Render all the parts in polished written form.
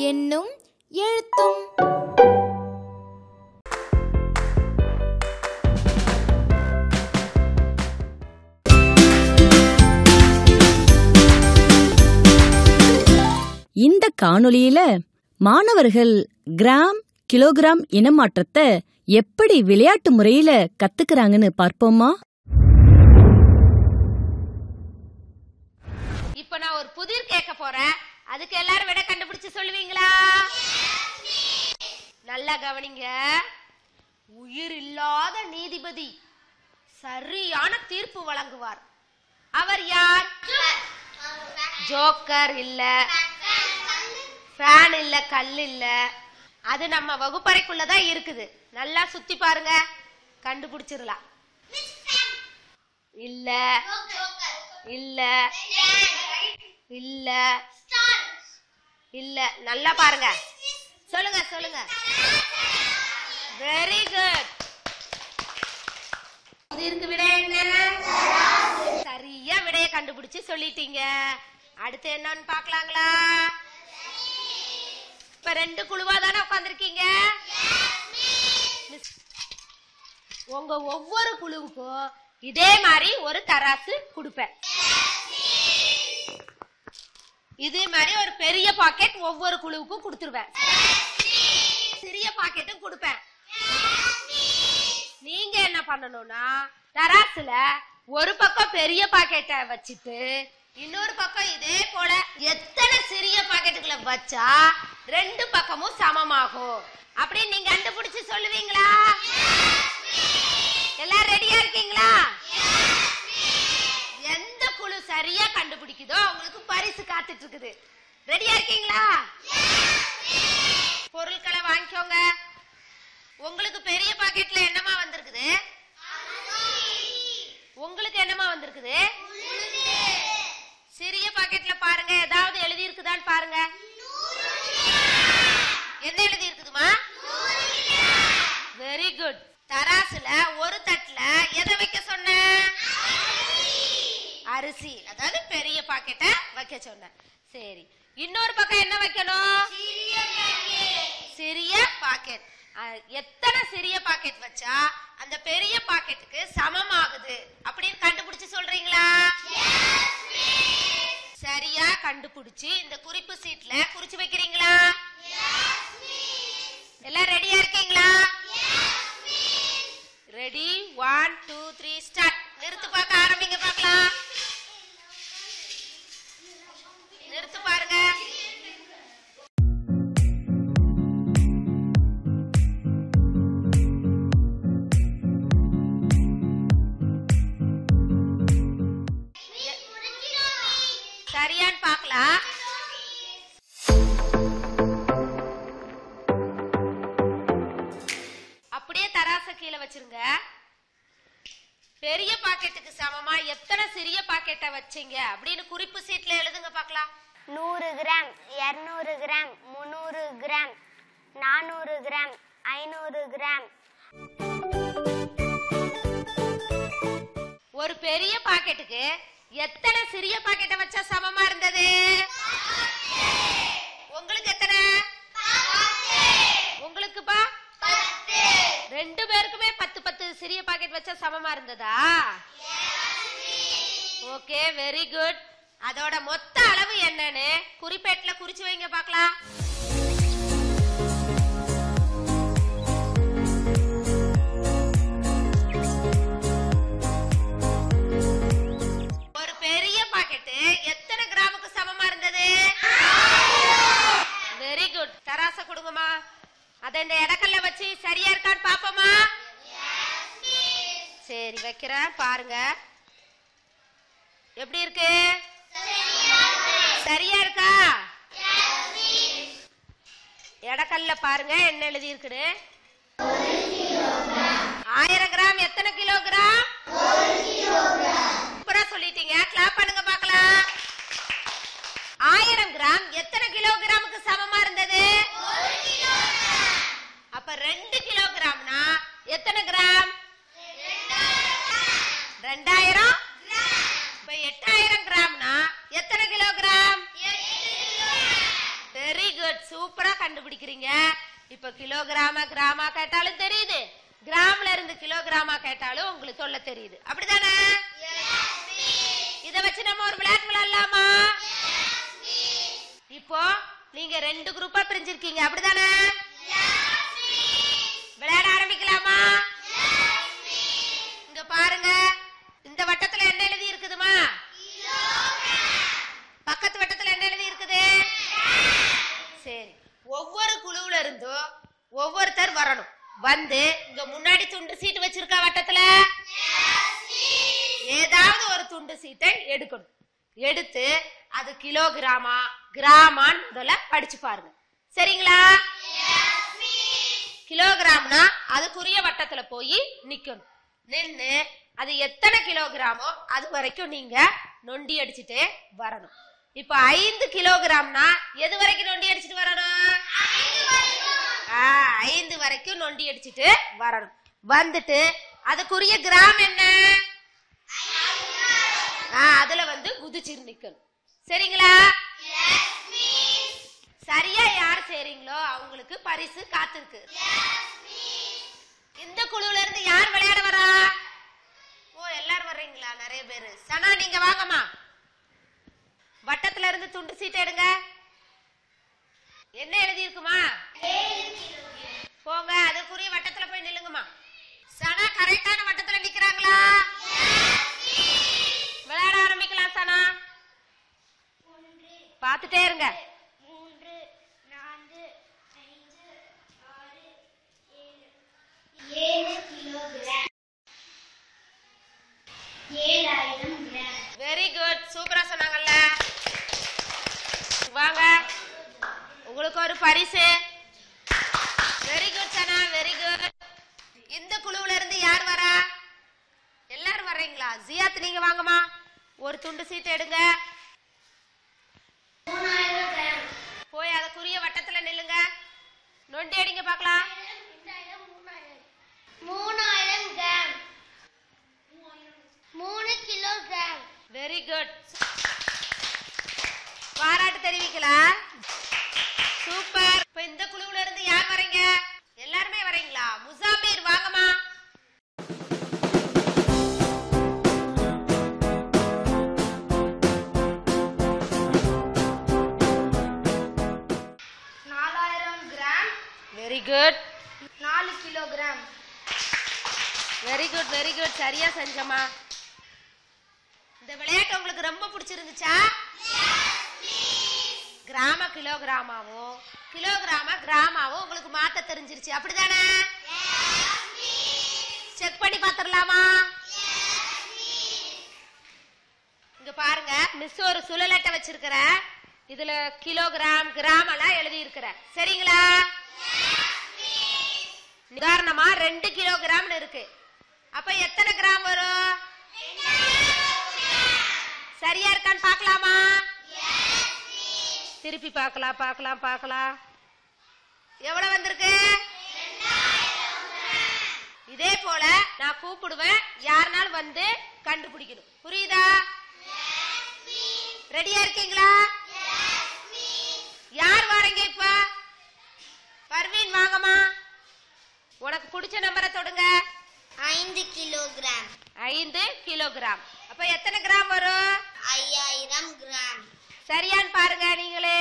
என்னும் எழுத்தும். இந்த காணொளியில மாணவர்கள் கிராம், கிலோகிராம் இனமாற்றத்தை எப்படி விளையாட்டு முறையில கத்துக்கிறாங்கன்னு பார்ப்போமா? இப்ப நான் ஒரு புதிர் கேட்க போறேன். அதுக்கு எல்லாரும் விட கண்டுபிடிச்சு சொல்லுவீங்களா? நல்லா கவனிங்க. உயிர் இல்லாத நீதிபதி சரியான தீர்ப்பு வழங்குவார். அவர் யார்? ஜோக்கர் இல்ல, ஃபேன் இல்ல, கல் இல்ல. அது நம்ம வகுப்பறைக்குள்ளதான் இருக்குது. நல்லா சுத்தி பாருங்க, கண்டுபிடிச்சிடலாம். இல்ல இல்ல இல்ல இல்ல, நல்லா பாருங்க. சொல்லுங்க சொல்லுங்க. Very good. இதுக்கு விடை என்ன? சரியா விடைய கண்டுபிடிச்சு சொல்லிட்டீங்க. அடுத்து என்னன்னு பாக்கலாங்களா? இப்ப 2 குழுவா தானே உட்கார்ந்திருக்கீங்க. உங்க ஒவ்வொரு குழுவுக்கும் இதே மாதிரி ஒரு தராசு கொடுப்பேன். இதே மாதிரி ஒரு பெரிய பாக்கெட் ஒவ்வொரு குழுவுக்கும் கொடுத்துருவேன். சிறிய பாக்கெட்டும் கொடுப்பேன். நீங்க என்ன பண்ணணும்னா, தராசுல ஒரு பக்கம் பெரிய பாக்கெட்டை வச்சுட்டு இன்னொரு பக்கம் இதே போல எத்தனை சிறிய பாக்கெட்டுகளை வச்சா 2 பக்கமும் சமமாகும் அப்படின்னு நீங்க கண்டுபிடிச்சு சொல்லுவீங்களா? எல்லாரும் ரெடியா இருக்கீங்களா? எந்த குழு சரியா கண்டுபிடிக்குதோ அவங்களுக்கு பரிசு காத்துட்டு இருக்குது. ரெடியா இருக்கீங்களா? பொருட்களை வாங்கிக்கோங்க. உங்களுக்கு பெரிய பாக்கெட்ல என்னமா வந்திருக்குது? உங்களுக்கு என்னமா வந்திருக்குது? சிறிய பாக்கெட்ல பாருங்க, ஏதாவது எழுதி இருக்குதான்னு பாருங்க. என்ன எழுதி இருக்குதுமா? Very good. தராசுல ஒரு தட்டுல எதை வைக்க சொன்ன? அரிசி, அதாவது பெரிய பாக்கெட்டை வைக்க சொன்ன. சரி, இன்னொரு பக்கம் என்ன வைக்கணும்? சிறிய பாக்கெட். எத்தனை சிறிய பாக்கெட் வச்சா அந்த பெரிய பாக்கெட்டுக்கு சமமாகுது அப்படின்னு கண்டுபிடிச்சு சொல்றீங்களா? சரியா கண்டுபிடிச்சு இந்த குறிப்பு சீட்ல குறிச்சு வைக்கிறீங்களா? எல்லாம் ரெடியா இருக்கீங்களா? ரெடி? 1 2 3 ஸ்டார்ட். நிறுத்து பார்க்க ஆரம்பிங்க பார்க்கலாம். நிறுத்து பாருங்க. சரியான்னு பார்க்கலாம். அப்படியே தராசை கீழே வச்சிருங்க. பெரிய பாக்கெட்டுக்கு சமமா எத்தனை சிறிய பாக்கெட்டை வச்சீங்க அப்படின்னு குறிப்பு சீட்ல எழுதுங்க பார்க்கலாம். 100 gram, 200 gram, 300 gram, 400 gram, 500 gram. ஒரு பெரிய பாக்கெட்டுக்கு எத்தனை சிறிய பாக்கெட்டை வச்சா சமமா இருந்தது? உங்களுக்கு எத்தனை? உங்களுக்குப்பா 2 பேருக்குமே 10 சிறிய பாக்கெட் வச்சா சமமா இருந்ததா? Okay, very good. அதோட மொத்த அளவு என்னன்னு குறிப்பேட்டுல குறிச்சு வைங்க பார்க்கலாம். ஒரு பெரிய பாக்கெட்டு எத்தனை கிராமுக்கு சமமா இருந்தது? Very good. தராசை கொடுங்கம்மா. அதை இந்த இடக்கல்ல வச்சு சரியா இருக்கான்னு பாப்போமா? சரி, வைக்கிறேன் பாருங்க. எப்படி இருக்கு? சரியா இருக்கா? இடக்கல்ல பாருங்க என்ன எழுதி இருக்குது. 1000 கிராம் எத்தனை கிலோகிராம்? சூப்பரா சொல்லிட்டீங்க. எத்தனை கிலோகிராமுக்கு சமமா இருந்தது? அப்ப 2 கிலோகிராம்னா எத்தனை கிராம்? 2000. இப்ப 8000 கிராம்னா எத்தனை கிலோகிராம்? வெரி குட், சூப்பரா கண்டுபிடிக்கிறீங்க. இப்ப கிலோகிராமா கிராமா கேட்டாலும் தெரியுது, கிராம்ல இருந்து கிலோகிராமா கேட்டாலும் உங்களுக்கு சொல்ல தெரியுது. அப்படிதானே? இத வச்சு நம்ம ஒரு விளையாட்டு விளையாடலாமா? இப்போ நீங்க 2 குரூப்பா பிரிஞ்சிருக்கீங்க. அப்படிதானே? விளையாட ஆரம்பிக்கலாமா? இங்க பாருங்க, இந்த வட்டத்துல என்ன எழுதி இருக்குதுமா? பக்கத்து வட்டத்துல என்ன எழுதி இருக்குது? சரி, ஒவ்வொரு குழுவுல இருந்தும் ஒவ்வொருத்தர் வரணும். வந்து இங்க முன்னாடி துண்டு சீட்டு வச்சிருக்கா வட்டத்துல ஏதாவது ஒரு துண்டு சீட்டை எடுக்கணும். எடுத்து அது கிலோகிராமா கிராமான்னு முதல்ல படிச்சு பாருங்க. சரிங்களா? கிலோகிராம்னா அதுக்குரிய வட்டத்துல போய் நிக்கணும். நின்னு அது எத்தனை கிலோகிராமோ அது வரைக்கும் நீங்க நொண்டி அடிச்சுட்டு வரணும். இப்ப 5 கிலோகிராம்னா எது வரைக்கும் நொண்டி அடிச்சுட்டு வரணும்? 5 வரைக்கும் நொண்டி அடிச்சுட்டு வரணும். வந்துட்டு அதுக்குரிய கிராம் என்ன? அதுல வந்து குதிச்சிரு நிக்கணும். சரிங்களா? சரியா யார் செய்றீங்களோ அவங்களுக்கு பரிசு காத்திருக்கு. இந்த குழுல இருந்து யார் விளையாட வரா? ஓ, எல்லாரும் வர்றீங்களா? நிறைய பேரு. சனா, நீங்க வாங்கம்மா. வட்டத்துல இருந்து துண்டு சீட்டு எடுங்க. என்ன எழுதி இருக்குமா? போங்க, அதுக்குரிய வட்டத்துல போய் நில்லுங்கம்மா. சனா கரெக்டான வட்டத்துல நிக்கிறாங்களா? விளையாட ஆரம்பிக்கலாம். சனா பாத்துட்டே இருங்க. 3 4 5 6 7 கிலோகிராம் 7000 கிராம். வெரி குட், சூப்பரா சொன்னாங்கல்ல. வாங்க, உங்களுக்கு ஒரு பரிசு. வெரி குட் சனா, வெரி குட். இந்த குழுவுல இருந்து யார் வரா? எல்லாரும் வர்றீங்களா? ஜியாத், நீங்க வாங்கம்மா. ஒரு துண்டு சீட்டு எடுங்க. 3000 கிராம். போய் அதுக்குரிய வட்டத்துல நில்லுங்க. நொண்டி அடிங்க பார்க்கலாம். 3000 கிராம். 3 கிலோகிராம். வெரி குட், பாராட்டு தெரிவிக்கலாம். சூப்பர். இப்ப இந்த குழுவுல இருந்து யார் வரீங்க? எல்லாருமே வரீங்களா? முசாமீர் வாங்கம்மா. Very good. 4 kilogram. Very good, very good, சரியா செஞ்சம்மா. இந்த விளையாட்டு உங்களுக்கு ரொம்ப பிடிச்சிருந்துச்சா? கிராம கிலோகிராமாவும் கிலோகிராம கிராமாவும் உங்களுக்கு மாத்த தெரிஞ்சிருச்சு. அப்படிதானே? செக் பண்ணி பாத்துடலாமா? இங்க பாருங்க, மிஸ் ஒரு சுழலட்டை வச்சிருக்கிற. இதுல கிலோகிராம் கிராம் எல்லாம் எழுதி இருக்கிற. சரிங்களா? உதாரணமா 2 கிலோகிராம் இருக்கு. அப்ப எத்தனை கிராம் வரும்? சரியா இருக்கான்னு பாக்கலாமா? திருப்பி பார்க்கலாம், பார்க்கலாம், பார்க்கலாம். எவ்வளவு வந்திருக்கு? இதே போல நான் கூப்பிடுவேன், யாருனாலும் வந்து கண்டுபிடிக்கணும். புரியுதா? ரெடியா இருக்கீங்களா? யார் வாரீங்க இப்ப? பர்வீன் வாங்கம்மா. உனக்கு பிடிச்ச நம்பரை தொடுங்க. 5 கிலோகிராம். 5 கிலோகிராம். அப்ப எத்தனை கிராம் வரும்? 5000 கிராம். சரியான்னு பாருங்க நீங்களே.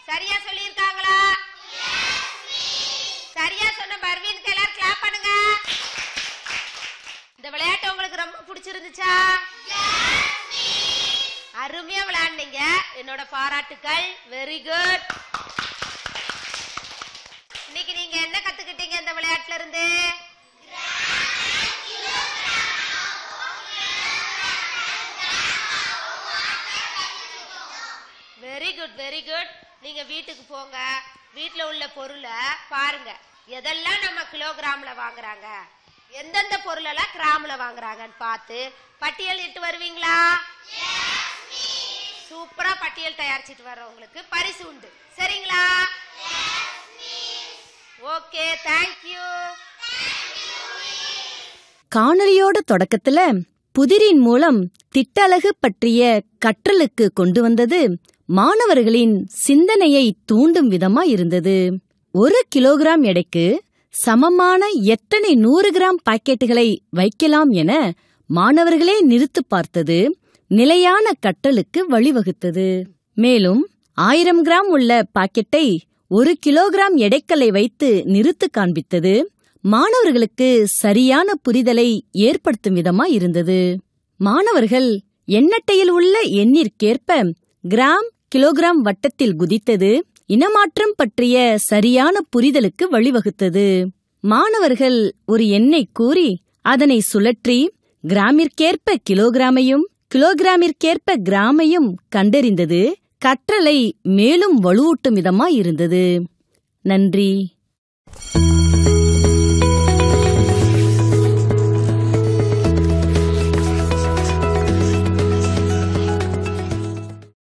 சரியா சொல்லியிருக்காங்களா? சரியா சொன்ன பர்வீனுக்கு எல்லாரும் கிளாப் பண்ணுங்க. இந்த விளையாட்டு உங்களுக்கு ரொம்ப பிடிச்சிருந்துச்சா? அருமையா விளையாடுனீங்க. என்னோட பாராட்டுக்கள். Very good. இன்னைக்கு நீங்க என்ன கத்துக்கிட்டீங்க இந்த விளையாட்டுல இருந்து? Very good, very good. நீங்க வீட்டுக்கு போங்க, வீட்டுல உள்ள பொருளை பாருங்க. எதெல்லாம் நம்ம கிலோகிராம்ல வாங்குறாங்க, எந்தெந்த பொருளெல்லாம் கிராம்ல வாங்குறாங்கன்னு பார்த்து பட்டியல் இட்டு வருவீங்களா? சூப்பரா பட்டியல் தயாரிச்சிட்டு வர்றவங்களுக்கு பரிசு உண்டு. சரிங்களா? Okay, thank you. காணொலியோட தொடக்கத்துல புதிரின் மூலம் திட்டழகு பற்றிய கற்றலுக்கு கொண்டு வந்தது மாணவர்களின் சிந்தனையை தூண்டும் விதமா இருந்தது. 1 கிலோகிராம் எடைக்கு சமமான எத்தனை 100 கிராம் பாக்கெட்டுகளை வைக்கலாம் என மாணவர்களே நிறுத்து பார்த்தது நிலையான கற்றலுக்கு வழிவகுத்தது. மேலும் 1000 கிராம் உள்ள பாக்கெட்டை 1 கிலோகிராம் எடைக்கல்லை வைத்து நிறுத்து காண்பித்தது மாணவர்களுக்கு சரியான புரிதலை ஏற்படுத்தும் விதமா இருந்தது. மாணவர்கள் எண்ணட்டையில் உள்ள எண்ணிற்கேற்ப கிராம் கிலோகிராம் வட்டத்தில் குதித்தது இனமாற்றம் பற்றிய சரியான புரிதலுக்கு வழிவகுத்தது. மாணவர்கள் ஒரு எண்ணை கூறி அதனை சுழற்றி கிராமிற்கேற்ப கிலோகிராமையும் கிலோகிராமிற்கேற்ப கிராமையும் கண்டறிந்தது கற்றலை மேலும் வலுவூட்டும் விதமாயிருந்தது. நன்றி.